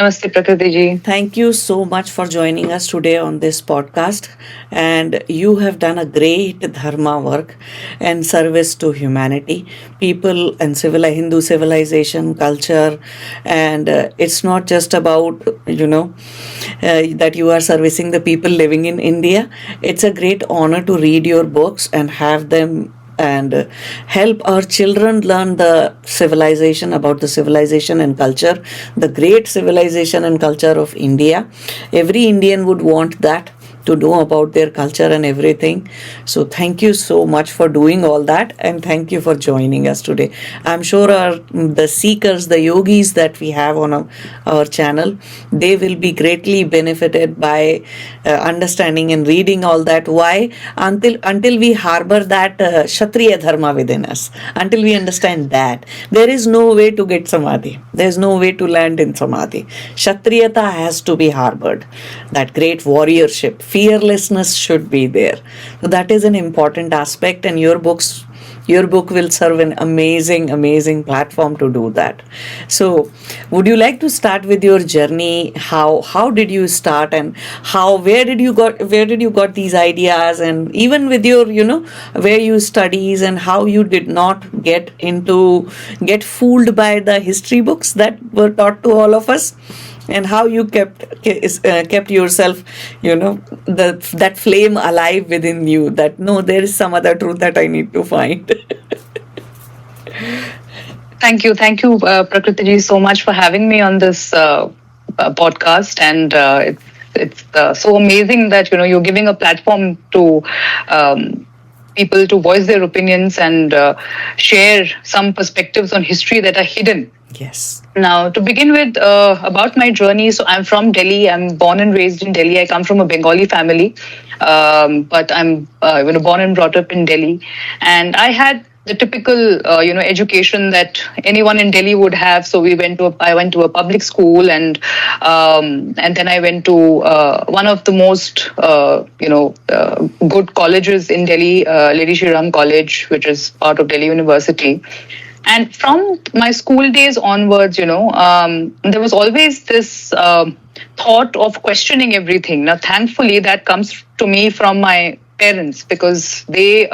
Namaste, Prakriti ji. Thank you so much for joining us today on this podcast. And you have done a great dharma work and service to humanity, people, and Hindu civilization, culture. And it's not just about, that you are servicing the people living in India. It's a great honor to read your books and have them and help our children learn the civilization, about the civilization and culture, the great civilization and culture of India. Every Indian would want that, to know about their culture and everything. So thank you so much for doing all that, and thank you for joining us today. I'm sure the seekers, the yogis that we have on our channel, they will be greatly benefited by understanding and reading all that. Why? Until we harbor that Kshatriya dharma within us, until we understand that, there is no way to get samadhi. There's no way to land in samadhi. Kshatriyata has to be harbored. That great warriorship, fearlessness should be there. So that is an important aspect, and your book will serve an amazing platform to do that. So would you like to start with your journey? How did you start, and where did you got these ideas, and even with your where you studies, and how you did not get fooled by the history books that were taught to all of us, and how you kept yourself, that flame alive within you, that no, there is some other truth that I need to find. Thank you, Prakriti ji, so much for having me on this podcast. And it's so amazing that you're giving a platform to people to voice their opinions and share some perspectives on history that are hidden. Yes. Now, to begin with, about my journey, so I'm from Delhi. I'm born and raised in Delhi. I come from a Bengali family, but I'm born and brought up in Delhi. And I had the typical, education that anyone in Delhi would have. So I went to a public school, and then I went to one of the most, good colleges in Delhi, Lady Shri Ram College, which is part of Delhi University. And from my school days onwards, there was always this thought of questioning everything. Now, thankfully, that comes to me from my parents, because they,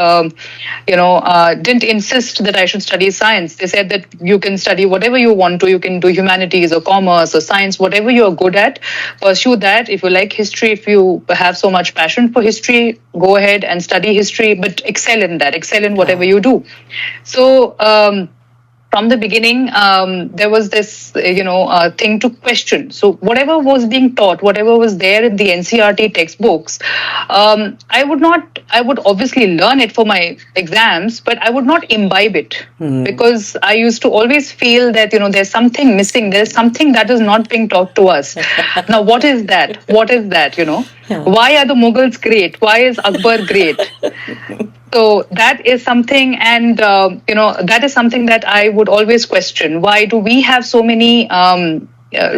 didn't insist that I should study science. They said that you can study whatever you want to. You can do humanities or commerce or science, whatever you're good at, pursue that. If you like history, if you have so much passion for history, go ahead and study history, but excel in that, excel in whatever you do. So, from the beginning, there was this, thing to question. So whatever was being taught, whatever was there in the NCERT textbooks, I would obviously learn it for my exams, but I would not imbibe it, because I used to always feel that, there's something missing. There's something that is not being taught to us. Now, what is that? Why are the Mughals great? Why is Akbar great? So that is something, and that is something that I would always question. Why do we have so many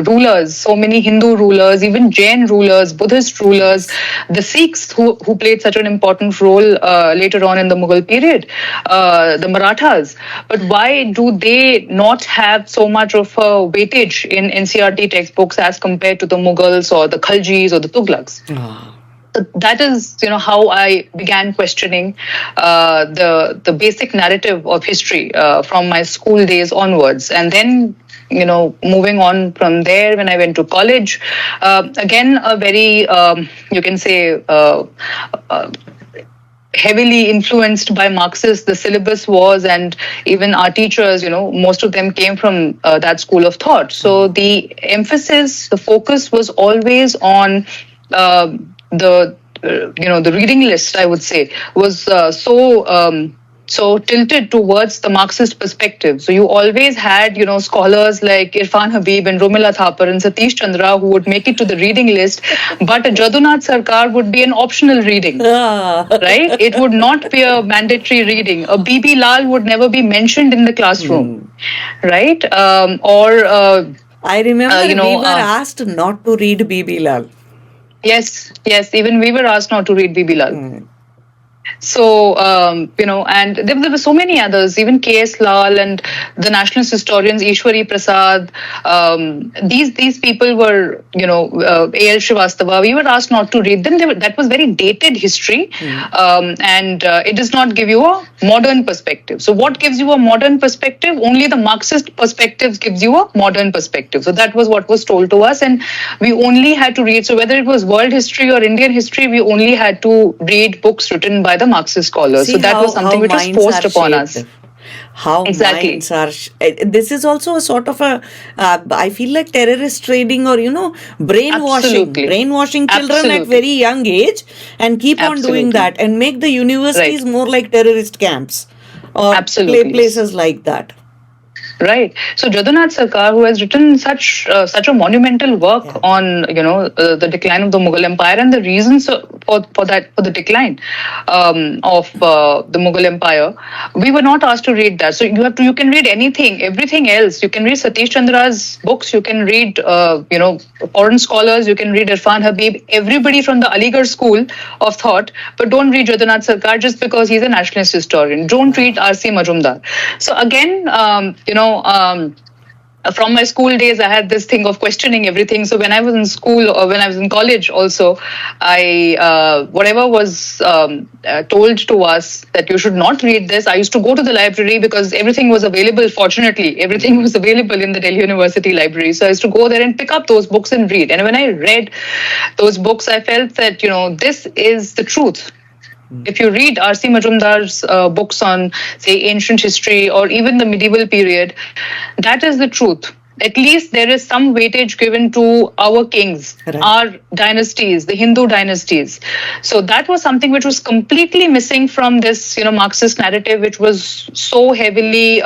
rulers, so many Hindu rulers, even Jain rulers, Buddhist rulers, the Sikhs who played such an important role later on in the Mughal period, the Marathas. But why do they not have so much of a weightage in NCERT textbooks as compared to the Mughals or the Khaljis or the Tughlaqs? So that is, how I began questioning the basic narrative of history from my school days onwards. And then, moving on from there, when I went to college, again, a very, you can say, heavily influenced by Marxists, the syllabus was, and even our teachers, most of them came from that school of thought. So the focus was always on the reading list, I would say, was so tilted towards the Marxist perspective. So you always had, scholars like Irfan Habib and Romila Thapar and Satish Chandra who would make it to the reading list, but Jadunath Sarkar would be an optional reading, right? It would not be a mandatory reading. A B.B. Lal would never be mentioned in the classroom, right? I remember we were asked not to read B.B. Lal. Yes, even we were asked not to read B.B. Lal. So, and there were so many others, even K.S. Lal and the nationalist historians, Ishwari Prasad. These people were, A.L. Srivastava. We were asked not to read them. That was very dated history. And it does not give you a modern perspective. So what gives you a modern perspective? Only the Marxist perspective gives you a modern perspective. So that was what was told to us. And we only had to read. So whether it was world history or Indian history, we only had to read books written by the Marxist scholars. See So that was something which was minds forced are upon us. shaped. How Exactly. minds are. This is also a sort of a. I feel like terrorist trading or Absolutely. brainwashing children at Absolutely. very young age, and keep on doing Absolutely. that and make the Right. universities more like terrorist camps or Absolutely. places like that. Right. So Jadunath Sarkar, who has written such a monumental work Yeah. on the decline of the Mughal Empire and the reasons for the decline of the Mughal Empire, we were not asked to read that. So you can read everything else. You can read Satish Chandra's books. You can read foreign scholars. You can read Irfan Habib. Everybody from the Aligarh school of thought, but don't read Jadunath Sarkar just because he's a nationalist historian. Don't read R.C. Majumdar. So again, from my school days, I had this thing of questioning everything. So when I was in school or when I was in college, also, I whatever was told to us that you should not read this. I used to go to the library because everything was available. Fortunately, everything was available in the Delhi University Library. So I used to go there and pick up those books and read. And when I read those books, I felt that this is the truth. If you read R.C. Majumdar's books on, say, ancient history or even the medieval period, that is the truth. At least there is some weightage given to our kings, Right. our dynasties, the Hindu dynasties. So that was something which was completely missing from this, Marxist narrative, which was so heavily,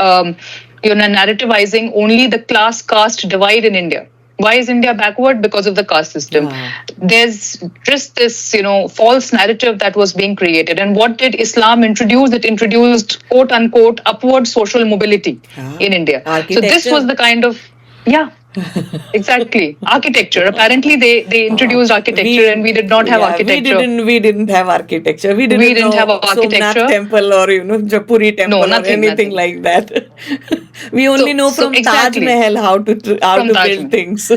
narrativizing only the class caste divide in India. Why is India backward? Because of the caste system. Yeah. There's just this, false narrative that was being created. And what did Islam introduce? It introduced, quote unquote, upward social mobility in India. So this Architecture. was the kind of, yeah, exactly. Architecture. Apparently, they introduced architecture, and we did not have architecture. We didn't have architecture. We didn't have know architecture. Somnath temple or Japuri temple or nothing, anything nothing. like that. We only know from exactly. Taj Mahal how to From Taj build Mahal. things.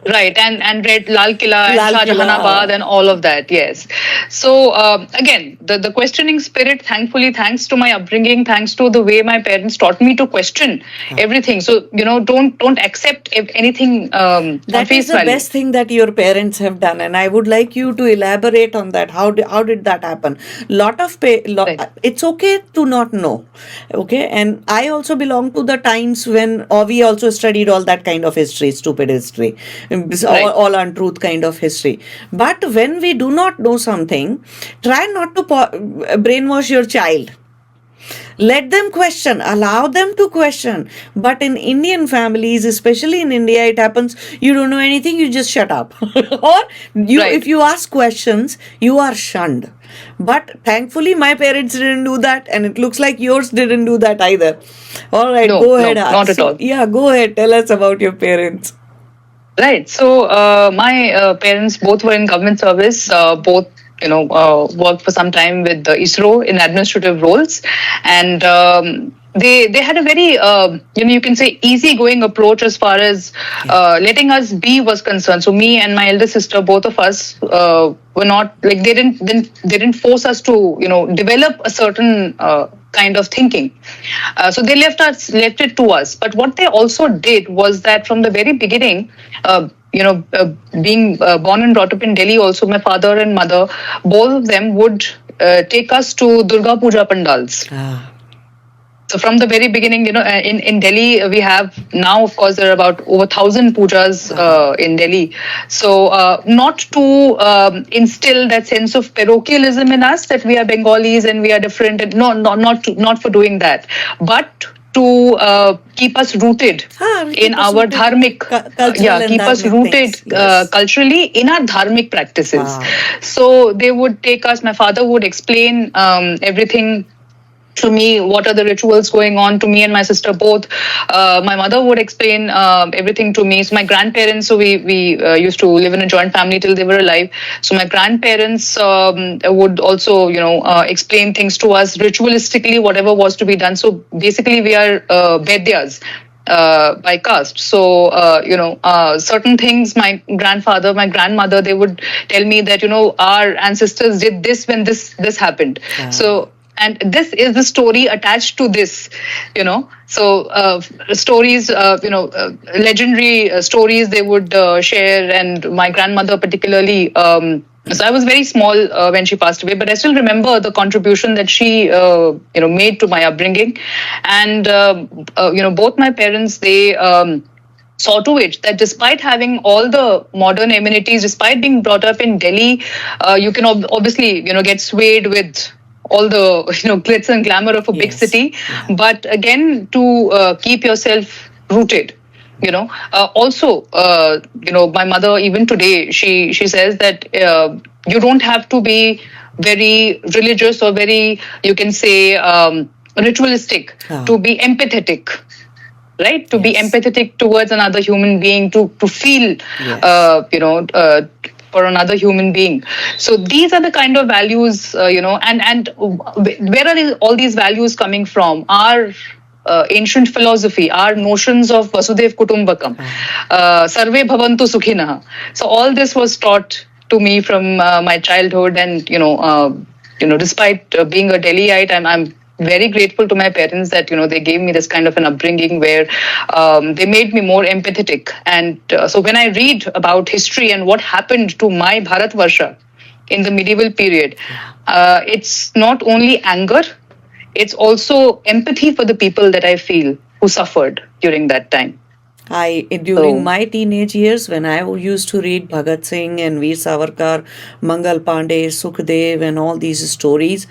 Right, and read Lal Killa and Lal Shah Killa. Jahanabad and all of that, yes. So again, the questioning spirit, thankfully, thanks to my upbringing, thanks to the way my parents taught me to question everything. So, don't accept anything on That face is the value. best thing that your parents have done, and I would like you to elaborate on that. How did that happen? Right. It's okay to not know, okay. And I also belong to the times when we also studied all that kind of history, stupid history, Right. all untruth kind of history. But when we do not know something, try not to brainwash your child. Let them question, allow them to question. But in Indian families, especially in India, it happens you don't know anything, you just shut up. Or Right. if you ask questions, you are shunned. But thankfully, my parents didn't do that, and it looks like yours didn't do that either. All right, No, go no, ahead. not at all. Yeah, go ahead. Tell us about your parents. Right. So my parents both were in government service. Both worked for some time with the ISRO in administrative roles, and they had a very you can say easygoing approach as far as letting us be was concerned. So me and my elder sister, both of us were not like they didn't force us to develop a certain kind of thinking. So they left it to us. But what they also did was that from the very beginning, being born and brought up in Delhi, also my father and mother, both of them would take us to Durga Puja pandals. So from the very beginning, in Delhi, we have now, of course, there are about over 1,000 pujas in Delhi. So not to instill that sense of parochialism in us that we are Bengalis and we are different. And not for doing that, but to keep us rooted in our dharmic, keep us rooted culturally in our dharmic practices. So they would take us. My father would explain everything to me what are the rituals going on, to me and my sister both. My mother would explain everything to me. So my grandparents, so we used to live in a joint family till they were alive. So my grandparents would also explain things to us ritualistically, whatever was to be done. So basically we are Vaidyas by caste. So, certain things my grandfather, my grandmother, they would tell me that, our ancestors did this when this happened. So, and this is the story attached to this, So, stories, legendary stories they would share. And my grandmother particularly, so I was very small when she passed away, but I still remember the contribution that she, made to my upbringing. And, both my parents, they saw to it that despite having all the modern amenities, despite being brought up in Delhi, you can obviously, get swayed with all the glitz and glamour of a big city, but again to keep yourself rooted. Also, my mother even today she says that you don't have to be very religious or very, you can say, ritualistic to be empathetic, right? To be empathetic towards another human being, to feel, for another human being. So these are the kind of values, and where are all these values coming from? Our ancient philosophy, our notions of Vasudev Kutumbakam, Sarve Bhavantu Sukhinah. So all this was taught to me from my childhood, and despite being a Delhiite, I'm very grateful to my parents that they gave me this kind of an upbringing where they made me more empathetic. And so when I read about history and what happened to my Bharatvarsha in the medieval period, it's not only anger, it's also empathy for the people that I feel who suffered during that time. During my teenage years, when I used to read Bhagat Singh and Veer Savarkar, Mangal Pandey, Sukhdev, and all these stories,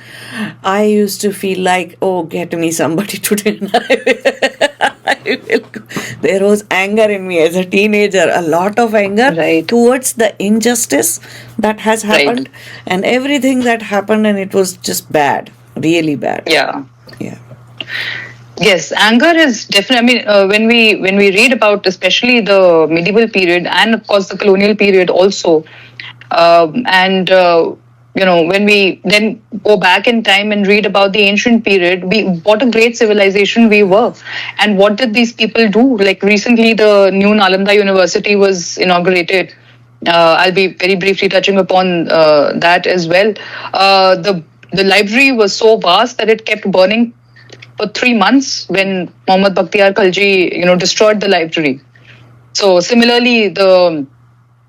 I used to feel like, oh, get me somebody today. There was anger in me as a teenager, a lot of anger towards the injustice that has happened and everything that happened, and it was just bad, really bad. Yeah. Yes, anger is definitely. I mean, when we read about especially the medieval period and of course the colonial period also, when we then go back in time and read about the ancient period, what a great civilization we were, and what did these people do? Like recently, the new Nalanda University was inaugurated. I'll be very briefly touching upon that as well. The library was so vast that it kept burning for 3 months when Muhammad Bakhtiyar Khalji, destroyed the library. So similarly, the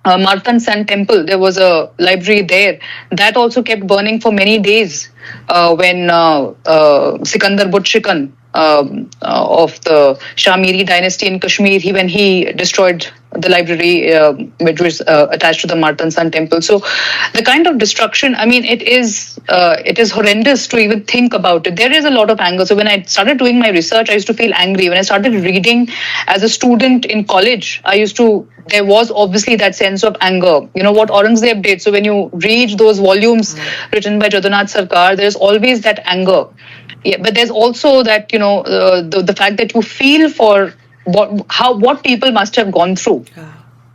Martan Sun Temple, there was a library there that also kept burning for many days when Sikandar Butshikan of the Shamiri dynasty in Kashmir, when he destroyed the library which was attached to the Martan Sun Temple. So the kind of destruction, I mean, it is horrendous to even think about it. There is a lot of anger. So when I started doing my research, I used to feel angry. When I started reading as a student in college, there was obviously that sense of anger. You know what Aurangzeb did. So when you read those volumes written by Jadunath Sarkar, there's always that anger. Yeah, but there's also that, the fact that you feel for what people must have gone through.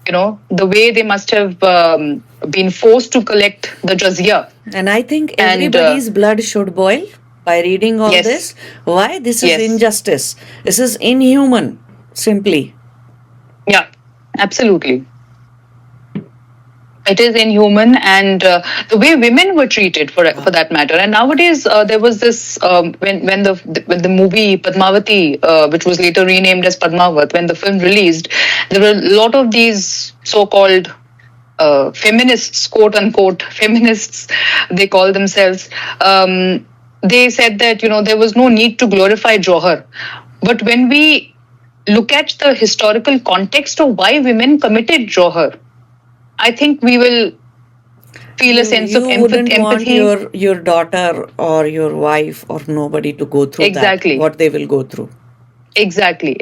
The way they must have been forced to collect the jizya. And I think everybody's blood should boil by reading all this. Why? This is injustice. This is inhuman, simply. Yeah, absolutely. It is inhuman, and the way women were treated, for that matter. And nowadays, there was this when the movie Padmavati, which was later renamed as Padmavat, when the film released, there were a lot of these so-called feminists, quote unquote feminists, they call themselves. They said that there was no need to glorify Johar, but when we look at the historical context of why women committed Johar, I think we will feel a sense of empathy. You wouldn't want your daughter or your wife or nobody to go through that, what they will go through. Exactly.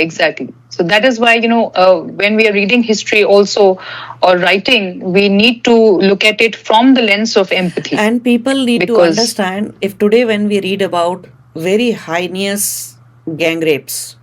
So that is why, when we are reading history also or writing, we need to look at it from the lens of empathy. And people need to understand, if today when we read about very heinous gang rapes.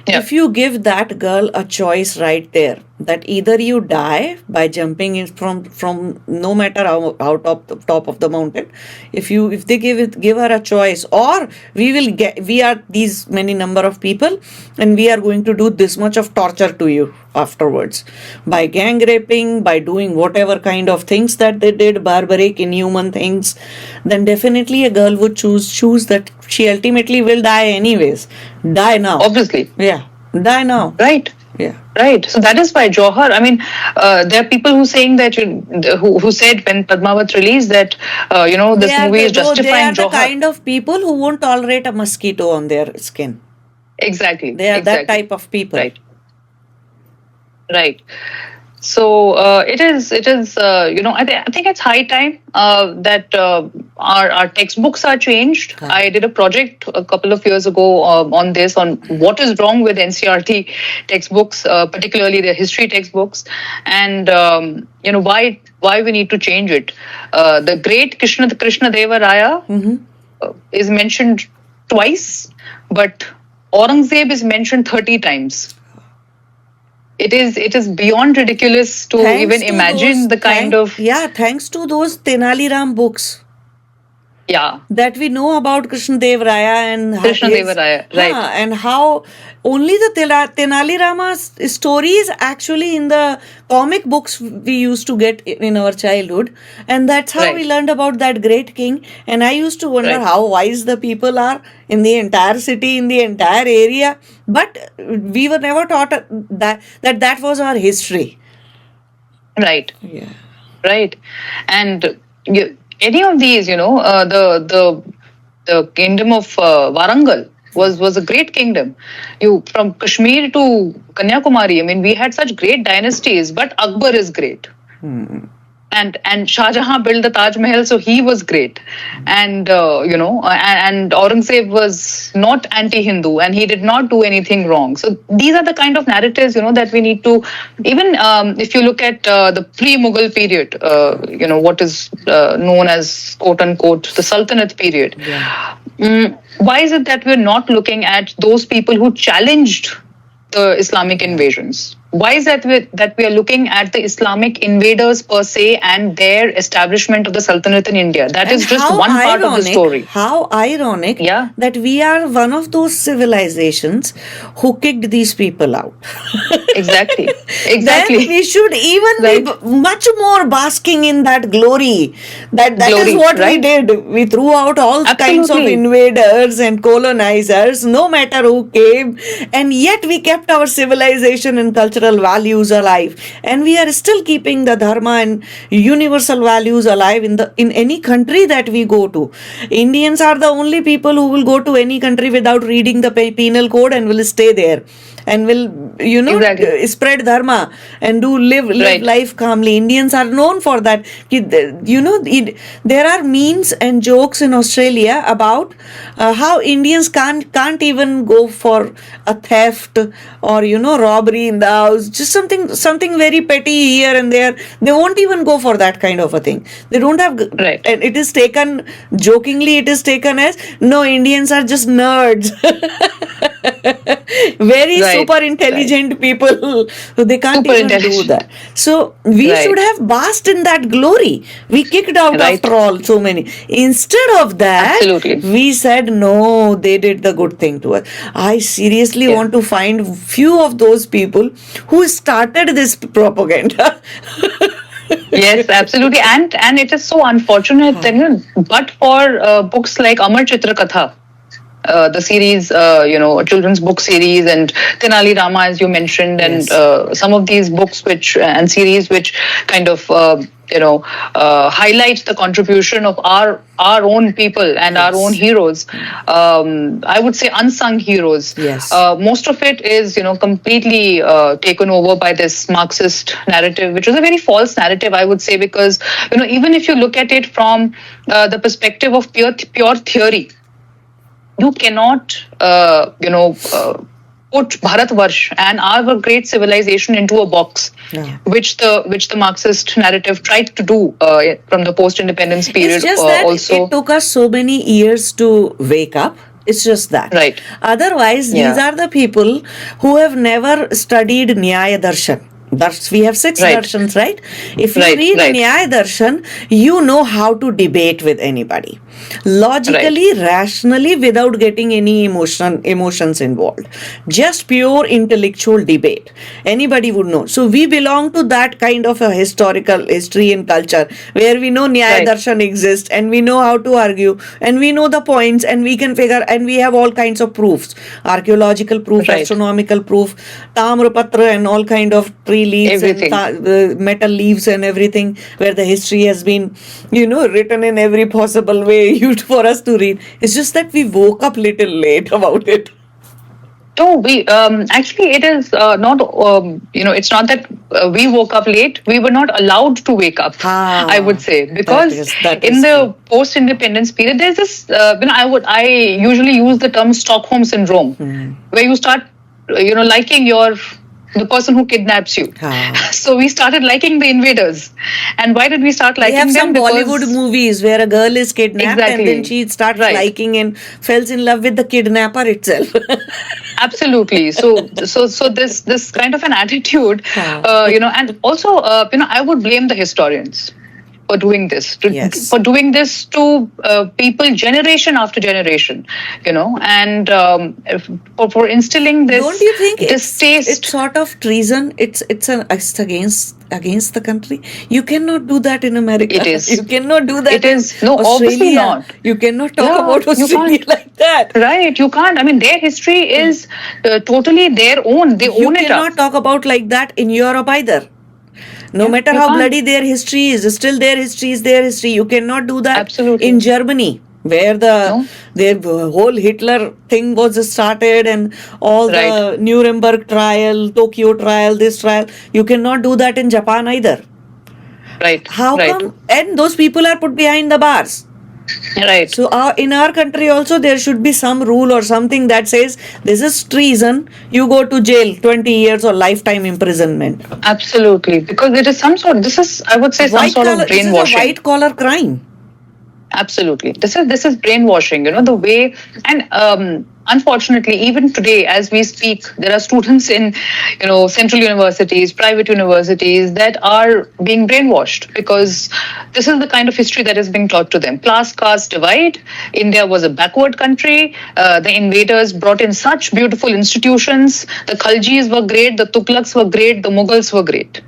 Yeah. If you give that girl a choice right there, that either you die by jumping in from no matter how out of the top of the mountain, if they give her a choice, or we are these many number of people and we are going to do this much of torture to you afterwards by gang raping, by doing whatever kind of things that they did, barbaric, inhuman things, then definitely a girl would choose that she ultimately will die anyways. Die now. Obviously. Yeah. Die now. Right. Yeah. Right. So that is why Jauhar. I mean, there are people who saying that who said when Padmavat released that this movie is justifying they are the Jauhar. kind of people who won't tolerate a mosquito on their skin. Exactly. They are that type of people. Right. Right. So it is. I think it's high time that our textbooks are changed. I did a project a couple of years ago on this, on what is wrong with NCERT textbooks, particularly the history textbooks, and why we need to change it. The great Krishna Deva Raya is mentioned twice, but Aurangzeb is mentioned 30 times. It is beyond ridiculous to even imagine the kind of... thanks to those Tenali Ram books. Yeah. That we know about Krishna Deva Raya and Krishna Deva Raya, right. And how only the Tenali Rama's story is actually in the comic books we used to get in our childhood, and that's how we learned about that great king. And I used to wonder how wise the people are in the entire city, in the entire area, but we were never taught that was our history. Right. Yeah. Right. And any of these, the kingdom of Warangal was a great kingdom. From Kashmir to Kanyakumari, I mean, we had such great dynasties, but Akbar is great. And Shah Jahan built the Taj Mahal, so he was great. And and Aurangzeb was not anti-Hindu, and he did not do anything wrong. So these are the kind of narratives, that we need to, even if you look at the pre-Mughal period, what is known as quote unquote the Sultanate period. Yeah. Why is it that we're not looking at those people who challenged the Islamic invasions? Why is that we are looking at the Islamic invaders per se and their establishment of the Sultanate in India? That is just one part of the story. How ironic that we are one of those civilizations who kicked these people out. Exactly. Then we should even be much more basking in that glory. That is what we did. We threw out all kinds of invaders and colonizers, no matter who came, and yet we kept our civilization and cultural values alive, and we are still keeping the dharma and universal values alive in any country that we go to. Indians are the only people who will go to any country without reading the penal code and will stay there and will spread dharma and live life calmly. Indians are known for that. There are memes and jokes in Australia about how Indians can't even go for a theft or robbery in the house, just something very petty here and there. They won't even go for that kind of a thing. They don't have and it is taken jokingly, it is taken as, no, Indians are just nerds. Very super intelligent people. They can't even do that. So we should have basked in that glory. We kicked out after all so many. Instead of that, we said no, they did the good thing to us. I seriously want to find few of those people who started this propaganda. Yes, absolutely. And it is so unfortunate that, but for books like Amar Chitra Katha, the series, children's book series, and Tenali Rama, as you mentioned, and some of these books and series which kind of highlight the contribution of our own people and our own heroes. I would say unsung heroes. Yes. Most of it is completely taken over by this Marxist narrative, which is a very false narrative, I would say, because even if you look at it from the perspective of pure theory, you cannot, put Bharatvarsh and our great civilization into a box, which the Marxist narrative tried to do from the post-independence period. It's just that it took us so many years to wake up. It's just that. Right. Otherwise, these Yeah. are the people who have never studied Nyaya Darshan. We have six Right. darshans, right? If you Right. read Right. Nyaya Darshan, you know how to debate with anybody. Right. Logically, rationally, without getting any emotions involved. Just pure intellectual debate. Anybody would know. So we belong to that kind of a historical history and culture where we know Nyaya Right. Darshan exists and we know how to argue and we know the points and we can figure and we have all kinds of proofs, archaeological proof, Right. astronomical proof, tamrapatra and all kind of tree leaves and Everything. metal leaves and everything where the history has been, written in every possible way used for us to read. It's just that we woke up little late about it. No, we actually it is not. It's not that we woke up late. We were not allowed to wake up. I would say because that in is the true. post-independence period, there's this. I usually use the term Stockholm syndrome, where you start, liking the person who kidnaps you. So we started liking the invaders, and why did we start We liking have them? some Bollywood movies where a girl is kidnapped and then Exactly. she starts Right. liking and falls in love with the kidnapper itself. Absolutely. So this kind of an attitude, and also, I would blame the historians for doing this, Yes. for doing this to people generation after generation, and for instilling this Don't you think distaste. it's sort of treason? It's against the country. You cannot do that in America. It is. You cannot do that It in is. No, Australia. obviously not. You cannot talk Yeah, about you Australia can't. like that. Right, you can't. I mean, their history is totally their own. They You own it up. cannot talk about like that in Europe either. No matter you how can't. bloody their history is, still their history is their history. You cannot do that Absolutely. in Germany, where their whole Hitler thing was started and all the Right. Nuremberg trial, Tokyo trial, this trial. You cannot do that in Japan either. Right. How right. come? And those people are put behind the bars. Right. So in our country also there should be some rule or something that says this is treason. You go to jail, 20 years or lifetime imprisonment. Absolutely, because it is some sort. This is, I would say, some sort of This is a brainwashing. white collar crime. Absolutely, this is brainwashing. The way, and unfortunately, even today, as we speak, there are students in central universities, private universities that are being brainwashed because this is the kind of history that is being taught to them. Class caste divide. India was a backward country. The invaders brought in such beautiful institutions. The Khaljis were great. The Tughlaqs were great. The Mughals were great.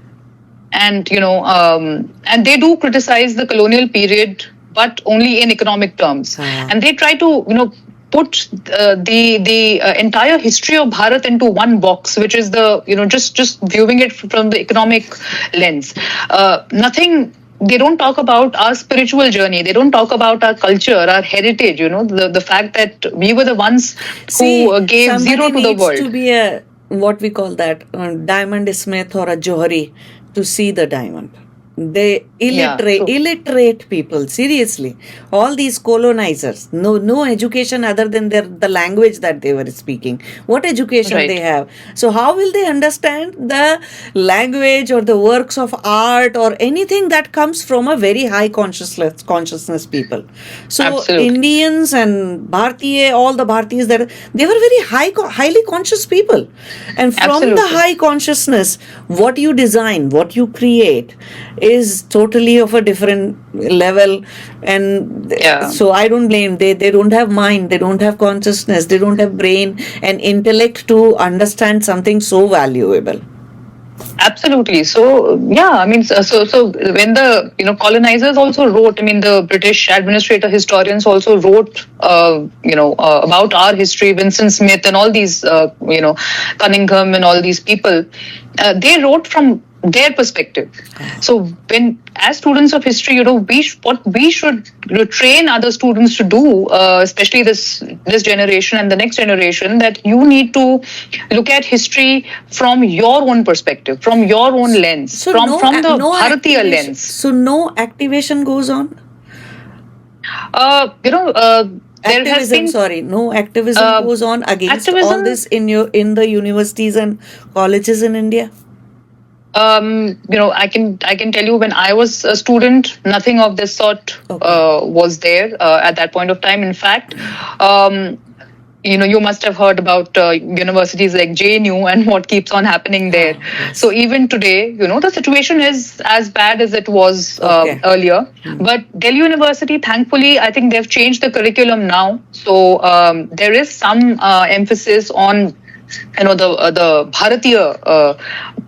And and they do criticize the colonial period, but only in economic terms. And they try to put the entire history of Bharat into one box, which is the just viewing it from the economic lens. Nothing. They don't talk about our spiritual journey. They don't talk about our culture, our heritage. The fact that we were the ones who gave zero to the somebody world. needs to be a what we call that diamond smith or a johari to see the diamond. They illiterate people, seriously. All these colonizers, no education other than the language that they were speaking. What education they have? So how will they understand the language or the works of art or anything that comes from a very high consciousness people? So Absolutely. Indians and Bharatiya, all the Bharatiyas, that they were very highly conscious people, and from Absolutely. the high consciousness, what you design, what you create is totally of a different level. And so I don't blame. They don't have mind, they don't have consciousness, they don't have brain and intellect to understand something so valuable. Absolutely. So I mean, so when the colonizers also wrote, I mean, the British administrator historians also wrote, about our history, Vincent Smith and all these, Cunningham and all these people, they wrote from their perspective. So when, as students of history, what we should train other students to do, especially this generation and the next generation, that you need to look at history from your own perspective, from your own lens, So from the Bharatiya activation- lens. So no activation goes on. There has been no activism goes on against all this in the universities and colleges in India. I can tell you, when I was a student, nothing of this sort was there at that point of time. In fact, you must have heard about universities like JNU and what keeps on happening there. Yes. So even today, the situation is as bad as it was Okay. earlier. But Delhi University, thankfully, I think they've changed the curriculum now. So there is some emphasis on the Bharatiya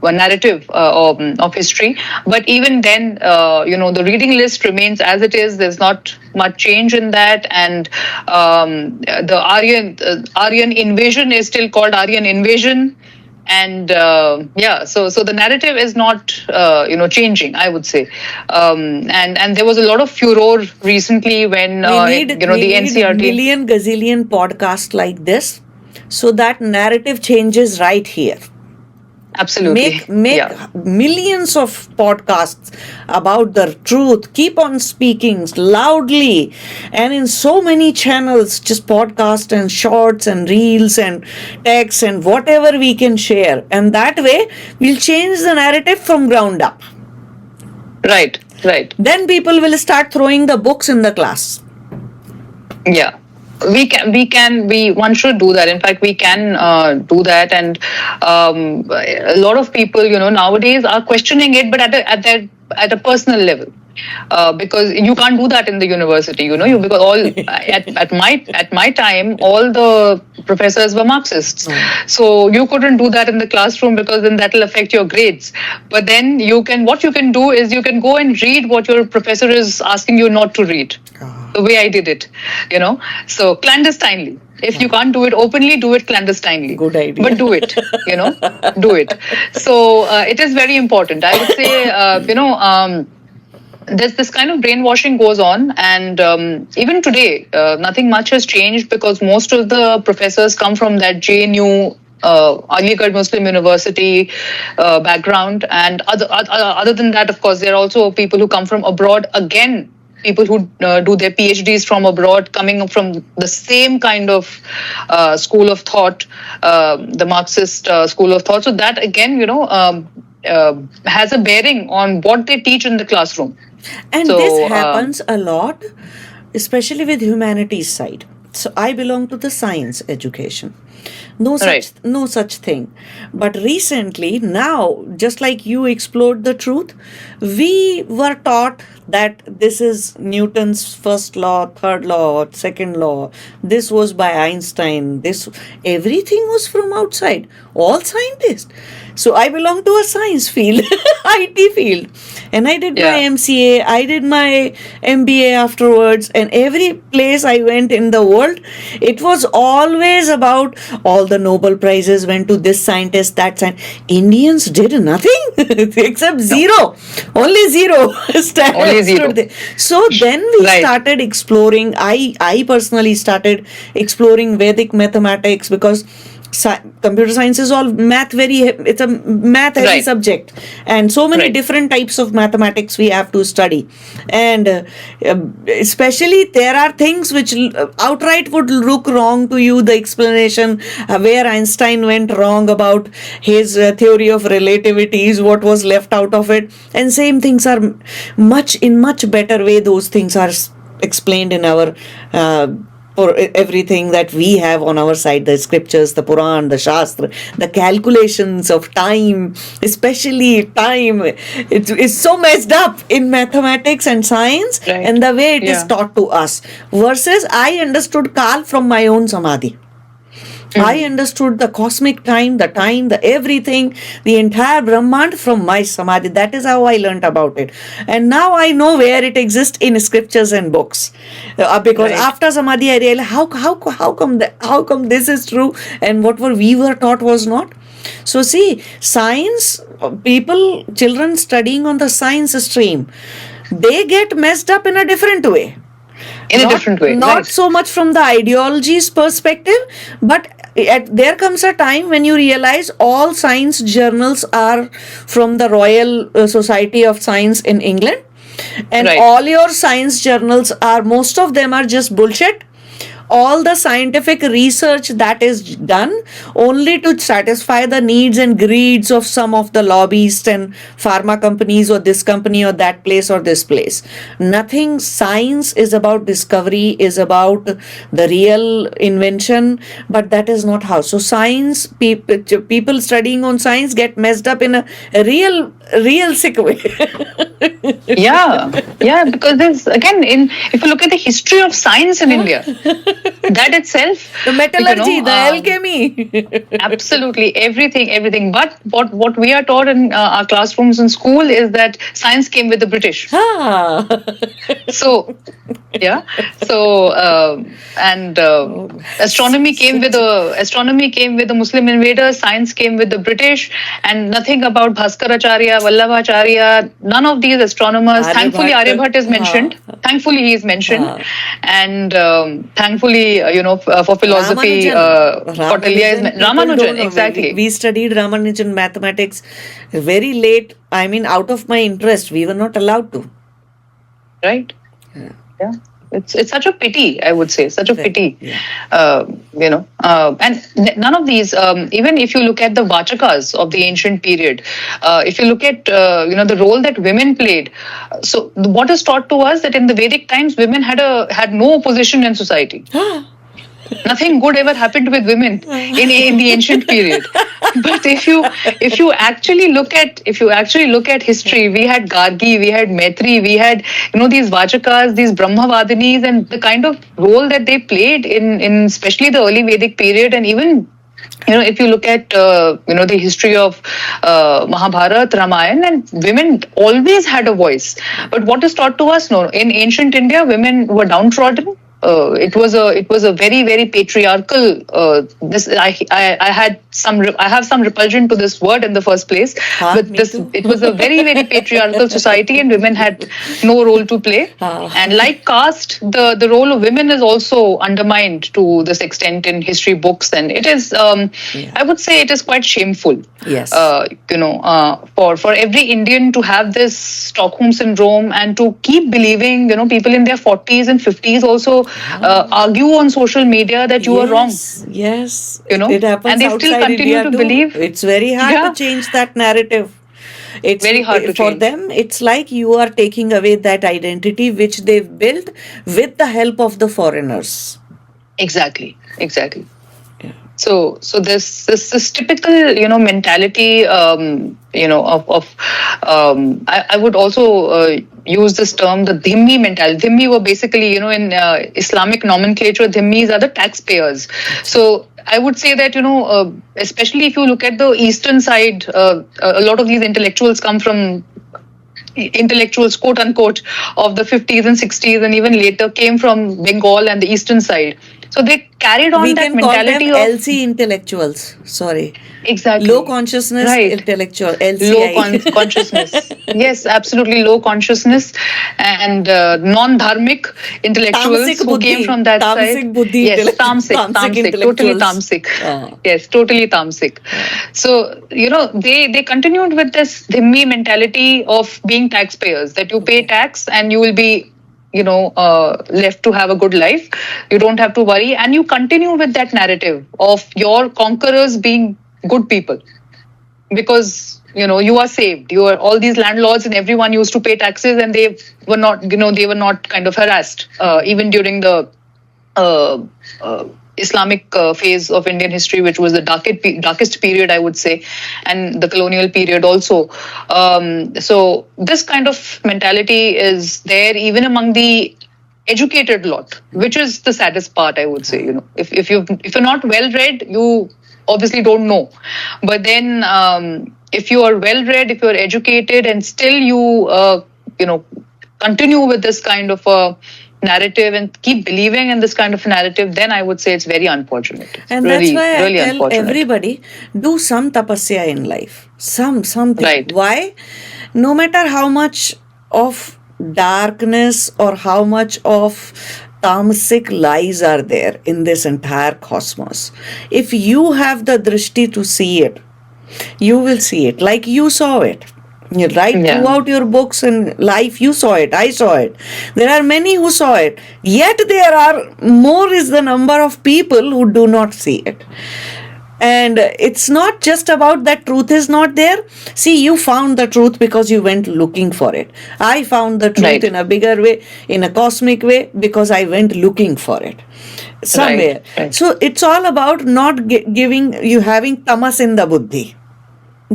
narrative of history. But even then, the reading list remains as it is. There's not much change in that, and the Aryan invasion is still called Aryan invasion. And so the narrative is not changing, I would say. And there was a lot of furor recently when we need the NCRT million gazillion podcasts like this, so that narrative changes right here. absolutely Make yeah. millions of podcasts about the truth. Keep on speaking loudly, and in so many channels, just podcasts and shorts and reels and texts and whatever we can share, and that way we'll change the narrative from ground up. Right. Then people will start throwing the books in the class. Yeah, one should do that. In fact, we can do that, and a lot of people, nowadays are questioning it, but at a personal level. Because you can't do that in the university, because all at my time, all the professors were Marxists, so you couldn't do that in the classroom because then that will affect your grades. But then what you can do is you can go and read what your professor is asking you not to read. The way I did it, so clandestinely. If you can't do it openly, do it clandestinely. Good idea. But do it, do it. So it is very important. I would say, this kind of brainwashing goes on, and even today, nothing much has changed because most of the professors come from that JNU, Aligarh Muslim University background, and other than that, of course, there are also people who come from abroad. Again, people who do their PhDs from abroad, coming from the same kind of school of thought, the Marxist school of thought. So that again, has a bearing on what they teach in the classroom. And this happens a lot, especially with humanities side. So I belong to the science education. No such thing. But recently, now, just like you explored the truth, we were taught that this is Newton's first law, third law, second law. This was by Einstein. Everything was from outside. All scientists. So I belong to a science field, IT field. And I did my MCA, I did my MBA afterwards, and every place I went in the world, it was always about all the Nobel Prizes went to this scientist, that scientist. Indians did nothing except zero. Only zero. Only zero. So then we started exploring, I personally started exploring Vedic mathematics because computer science is all it's a math heavy subject, and so many different types of mathematics we have to study, and especially there are things which outright would look wrong to you, the explanation where Einstein went wrong about his theory of relativity is what was left out of it, and same things are in much better way those things are explained in our for everything that we have on our side, the scriptures, the Puran, the Shastra, the calculations of time, especially time, it is so messed up in mathematics and science, and the way it is taught to us. Versus I understood Kal from my own Samadhi. I understood the cosmic time, the everything, the entire Brahmand from my Samadhi. That is how I learnt about it. And now I know where it exists in scriptures and books. Because after Samadhi, I realized how come this is true and what we were taught was not. So see, science, children studying on the science stream, they get messed up in a different way. In a different way. Not so much from the ideology's perspective, but there comes a time when you realize all science journals are from the Royal Society of Science in England, and all your science journals most of them are just bullshit, all the scientific research that is done only to satisfy the needs and greeds of some of the lobbyists and pharma companies, or this company or that place or this place. Nothing. Science is about discovery, is about the real invention, but that is not how. So science, people studying on science get messed up in a real sick way. Yeah, because there's, again, if you look at the history of science in India, that itself, The metallurgy, the alchemy. absolutely everything. But what we are taught in our classrooms in school is that science came with the British. Ah. So yeah, and astronomy came with the Muslim invaders. Science came with the British, and nothing about Bhaskaracharya, Vallabhacharya. None of these astronomers. Thankfully, Aryabhatta is mentioned. Thankfully, he is mentioned, and thankfully, for philosophy, Kautilya is Ramanujan. Exactly. We studied Ramanujan mathematics very late. I mean, out of my interest, we were not allowed to. Right. Yeah. It's such a pity, I would say, such a pity. Yeah. And none of these, even if you look at the Vachakas of the ancient period, if you look at, the role that women played, so what is taught to us that in the Vedic times, women had no position in society. Nothing good ever happened with women in the ancient period. But if you actually look at history, we had Gargi, we had Maitri, we had these Vachakas, these Brahmavadinis, and the kind of role that they played in especially the early Vedic period, and even if you look at the history of Mahabharata, Ramayana, and women always had a voice. But what is taught to us? No, in ancient India, women were downtrodden. It was a very, very patriarchal. I have some repulsion to this word in the first place. But it was a very, very patriarchal society, and women had no role to play. And like caste, the role of women is also undermined to this extent in history books, and it is. I would say it is quite shameful. Yes. For every Indian to have this Stockholm syndrome and to keep believing, people in their 40s and 50s also argue on social media that you are wrong. Yes. It happens, and they still continue India to too. believe. It's very hard to change that narrative. It's very hard to for change. them. It's like you are taking away that identity which they've built with the help of the foreigners. Exactly. So this typical mentality I would also use this term, the dhimmi mentality. Dhimmi were basically in Islamic nomenclature, dhimmis are the taxpayers. So I would say that especially if you look at the eastern side, a lot of these intellectuals come from intellectuals, quote unquote, of the 50s and 60s, and even later came from Bengal and the eastern side. So they carried on that mentality of LC intellectuals. Sorry. Exactly. Low consciousness intellectual. LCI. Low consciousness. Yes, absolutely low consciousness, and non-dharmic intellectuals tamasic who buddhi. came from that tamasic side. Buddhi Yes, tamasic, totally tamasic. Yes, totally tamasic. So they continued with this dhimmi mentality of being taxpayers, that you pay tax and you will be left to have a good life. You don't have to worry, and you continue with that narrative of your conquerors being good people, because you are saved. You are all these landlords, and everyone used to pay taxes, and they were not kind of harassed even during the Islamic phase of Indian history, which was the darkest period, I would say, and the colonial period also. So this kind of mentality is there even among the educated lot, which is the saddest part, I would say. If you're not well read, you obviously don't know. But then if you are well read, if you're educated, and still you continue with this kind of narrative and keep believing in this kind of narrative, then I would say it's very unfortunate. And really, that's why really I tell everybody, do some tapasya in life. Something. Right. Why? No matter how much of darkness or how much of tamasic lies are there in this entire cosmos, if you have the drishti to see it, you will see it like you saw it. Right Yeah. throughout your books and life, you saw it, I saw it. There are many who saw it. Yet there are more is the number of people who do not see it. And it's not just about that truth is not there. See, you found the truth because you went looking for it. I found the truth Right. in a bigger way, in a cosmic way, because I went looking for it Right. somewhere. Right. So it's all about not giving you having tamas in the buddhi.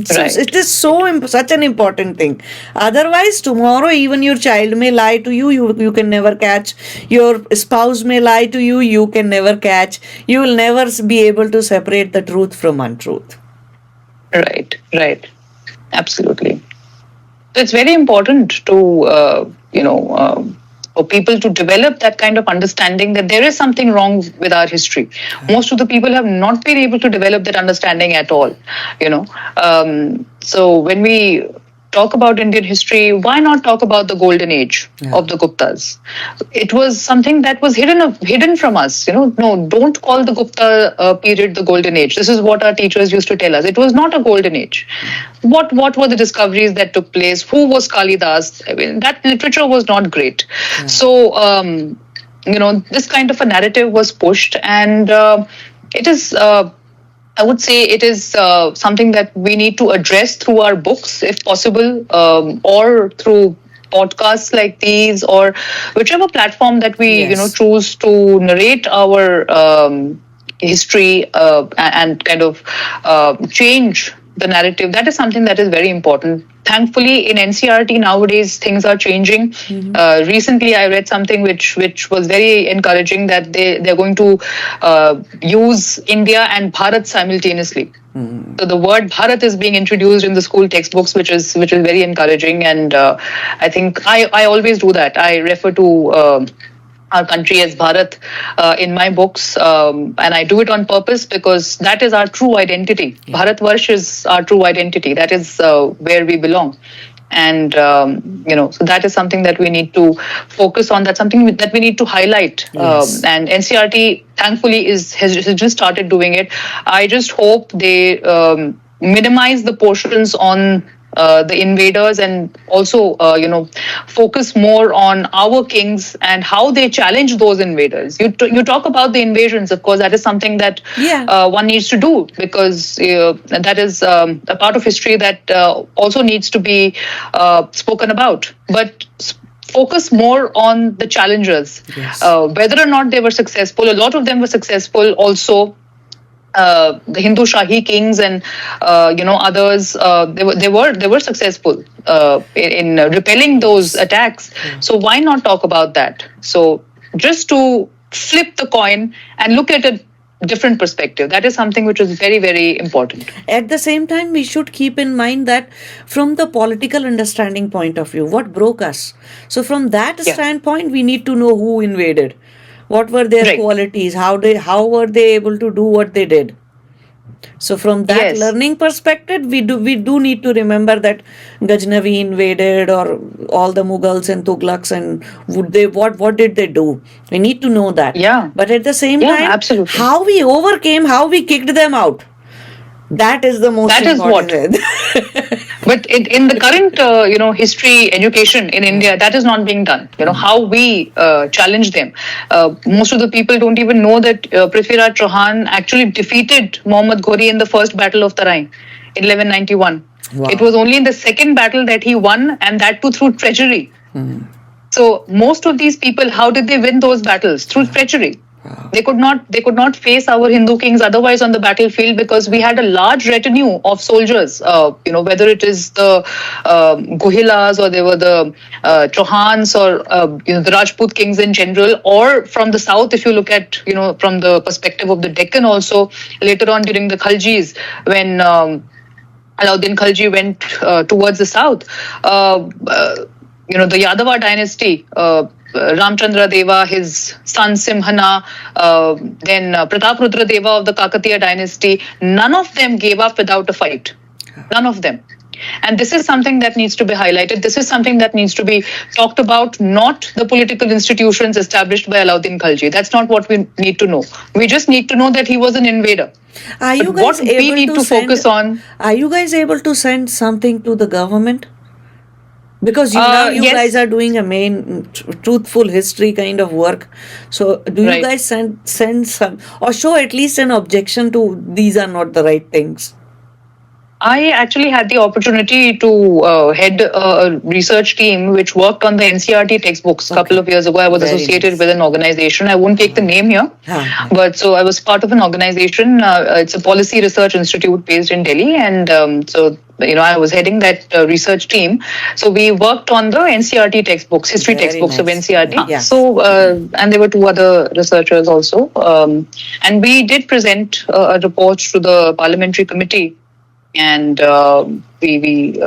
So Right. it is so such an important thing. Otherwise, tomorrow even your child may lie to you. You can never catch. Your spouse may lie to you. You can never catch. You will never be able to separate the truth from untruth. Right. Right. Absolutely. So it's very important to, for people to develop that kind of understanding that there is something wrong with our history. Most of the people have not been able to develop that understanding at all. So when we talk about Indian history, why not talk about the golden age of the Guptas? It was something that was hidden from us. No, don't call the Gupta period the golden age. This is what our teachers used to tell us. It was not a golden age. What were the discoveries that took place? Who was Kalidas? I mean, that literature was not great. So this kind of a narrative was pushed, and it is. I would say it is something that we need to address through our books, if possible, or through podcasts like these, or whichever platform that we choose to narrate our history and kind of change the narrative. That is something that is very important. Thankfully, in NCRT nowadays, things are changing. Recently, I read something which was very encouraging, that they're going to use India and Bharat simultaneously. So the word Bharat is being introduced in the school textbooks, which is very encouraging. And I think I always do that. I refer to our country as Bharat in my books, and I do it on purpose because that is our true identity. Bharatvarsh is our true identity. That is where we belong. And so that is something that we need to focus on. That's something that we need to highlight. And NCRT, thankfully, has just started doing it. I just hope they minimize the portions on the invaders, and also focus more on our kings and how they challenge those invaders. You talk about the invasions, of course, that is something that one needs to do, because that is a part of history that also needs to be spoken about. But focus more on the challengers, whether or not they were successful. A lot of them were successful also. The Hindu Shahi kings and others, they were successful in repelling those attacks. So why not talk about that? So just to flip the coin and look at a different perspective, that is something which is very, very important. At the same time, we should keep in mind that from the political understanding point of view, what broke us? So from that standpoint, we need to know who invaded. What were their qualities? How were they able to do what they did? So from that learning perspective, we do need to remember that Ghaznavi invaded, or all the Mughals and Tughlaqs, and what did they do? We need to know that. But at the same time, absolutely. How we overcame, how we kicked them out. That is the most important. But in the current, history education in India, that is not being done. How we challenge them. Most of the people don't even know that Prithviraj Chauhan actually defeated Muhammad Ghori in the first battle of Tarain in 1191. Wow. It was only in the second battle that he won, and that too through treachery. So most of these people, how did they win those battles? Through treachery. They could not face our Hindu kings otherwise on the battlefield, because we had a large retinue of soldiers. Whether it is the Guhilas, or they were the Chauhans, or the Rajput kings in general, or from the south. If you look at from the perspective of the Deccan, also later on during the Khaljis, when Alauddin Khalji went towards the south, the Yadava dynasty. Ramchandra Deva, his son Simhana, then Prataprudra Deva of the Kakatiya dynasty, none of them gave up without a fight. None of them. And this is something that needs to be highlighted. This is something that needs to be talked about, not the political institutions established by Alauddin Khalji. That's not what we need to know. We just need to know that he was an invader. Are you guys able to focus on? Are you guys able to send something to the government? Because you guys Yes, are doing a main truthful history kind of work. So do you right. guys send some, or show at least an objection to these are not the right things? I actually had the opportunity to head a research team which worked on the NCRT textbooks a couple Okay. of years ago. I was Very associated nice. with an organization. I won't take the name here, Huh. but so I was part of an organization. It's a policy research institute based in Delhi, and I was heading that research team. So we worked on the NCRT textbooks, history Very textbooks of nice. NCRT. Yes. So and there were two other researchers also, and we did present a report to the parliamentary committee, and we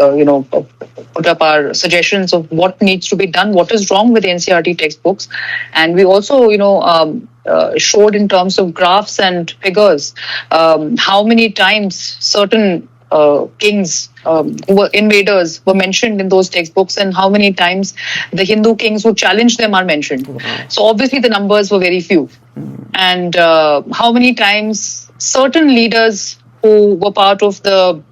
put up our suggestions of what needs to be done, what is wrong with NCRT textbooks, and we also showed in terms of graphs and figures how many times certain kings who were invaders were mentioned in those textbooks, and how many times the Hindu kings who challenged them are mentioned. Wow. So obviously the numbers were very few, and how many times certain leaders who were part of the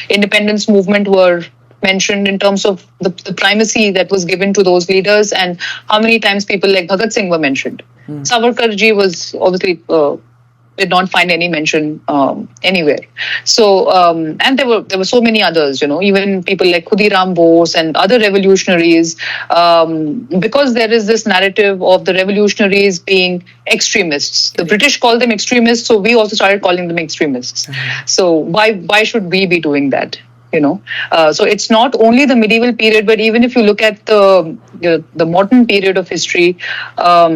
independence movement were mentioned in terms of the primacy that was given to those leaders, and how many times people like Bhagat Singh were mentioned. Savarkarji was obviously did not find any mention anywhere. So and there were so many others, even people like Khudiram Bose and other revolutionaries, because there is this narrative of the revolutionaries being extremists. The British called them extremists, so we also started calling them extremists. So why should we be doing that? So it's not only the medieval period, but even if you look at the modern period of history, our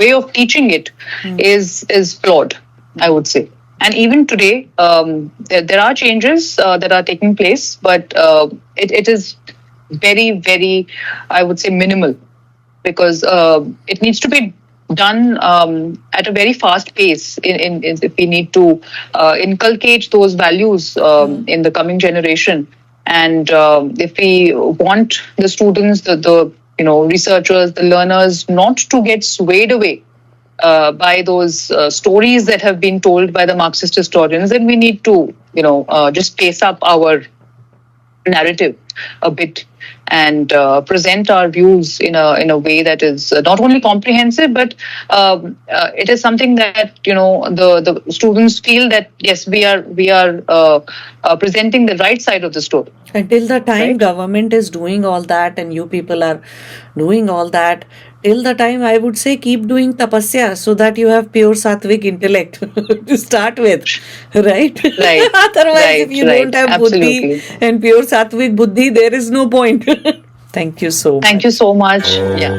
way of teaching it is flawed, I would say. And even today, there are changes that are taking place, but it is very, very, I would say, minimal, because it needs to be done at a very fast pace if we need to inculcate those values in the coming generation. And if we want the students, the researchers, the learners, not to get swayed away by those stories that have been told by the Marxist historians, then we need to just pace up our narrative a bit, and present our views in a way that is not only comprehensive, but it is something that the students feel that yes, we are presenting the right side of the story. Until the time Right. government is doing all that and you people are doing all that, till the time I would say keep doing tapasya so that you have pure sattvic intellect to start with, right? Right, Otherwise, if right, you don't right. have buddhi Absolutely. and pure sattvic buddhi, there is no point. Thank you so Thank you much. so much. Yeah.